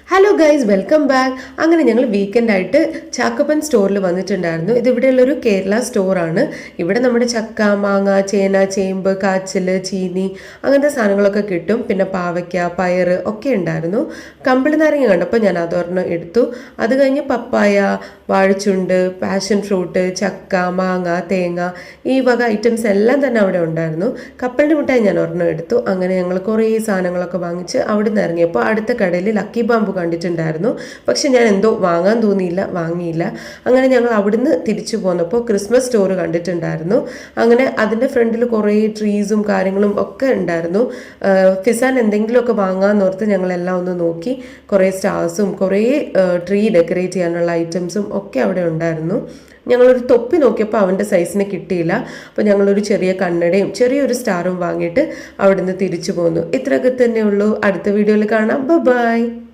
Hello guys, welcome back. അങ്ങനെ ഞങ്ങൾ weekend ആയിട്ട് ചാക്കപ്പൻ സ്റ്റോറിൽ വന്നിട്ടുണ്ടായിരുന്നു. ഇത് ഇവിടെയുള്ളൊരു കേരള സ്റ്റോറാണ്. ഇവിടെ നമ്മുടെ ചക്ക, മാങ്ങ, ചേന, ചേമ്പ്, കാച്ചിൽ, ചീനി അങ്ങനത്തെ സാധനങ്ങളൊക്കെ കിട്ടും. പിന്നെ പാവയ്ക്ക, പയറ് ഒക്കെ ഉണ്ടായിരുന്നു. കമ്പിളി നാരങ്ങ കണ്ടപ്പോൾ ഞാൻ അതൊരെണ്ണം എടുത്തു. അത് കഴിഞ്ഞ് പപ്പായ, വാഴച്ചുണ്ട്, പാഷൻ ഫ്രൂട്ട്, ചക്ക, മാങ്ങ, തേങ്ങ, ഈ വക ഐറ്റംസ് എല്ലാം തന്നെ അവിടെ ഉണ്ടായിരുന്നു. കപ്പലിൻ്റെ മിഠായി ഞാൻ ഒരെണ്ണം എടുത്തു. അങ്ങനെ ഞങ്ങൾ കുറേ സാധനങ്ങളൊക്കെ വാങ്ങിച്ച് അവിടെ നിന്ന് ഇറങ്ങിയപ്പോൾ അടുത്ത കടയിൽ ലക്കി ബാമ്പു കണ്ടിട്ടുണ്ടായിരുന്നു. പക്ഷെ ഞാൻ എന്തോ വാങ്ങാൻ തോന്നിയില്ല, വാങ്ങിയില്ല. അങ്ങനെ ഞങ്ങൾ അവിടുന്ന് തിരിച്ചു പോന്നപ്പോൾ ക്രിസ്മസ് സ്റ്റോർ കണ്ടിട്ടുണ്ടായിരുന്നു. അങ്ങനെ അതിൻ്റെ ഫ്രണ്ടിൽ കുറേ ട്രീസും കാര്യങ്ങളും ഒക്കെ ഉണ്ടായിരുന്നു. ഫിസാൻ എന്തെങ്കിലുമൊക്കെ വാങ്ങാമെന്നോർത്ത് ഞങ്ങളെല്ലാം ഒന്ന് നോക്കി. കുറേ സ്റ്റാർസും കുറേ ട്രീ ഡെക്കറേറ്റ് ചെയ്യാനുള്ള ഐറ്റംസും ഒക്കെ അവിടെ ഉണ്ടായിരുന്നു. ഞങ്ങളൊരു തൊപ്പി നോക്കിയപ്പോൾ അവൻ്റെ സൈസിന് കിട്ടിയില്ല. അപ്പോൾ ഞങ്ങളൊരു ചെറിയ കണ്ണടയും ചെറിയൊരു സ്റ്റാറും വാങ്ങിയിട്ട് അവിടുന്ന് തിരിച്ചു പോന്നു. ഇത്രയൊക്കെ തന്നെ ഉള്ളൂ. അടുത്ത വീഡിയോയിൽ കാണാം. ബൈ.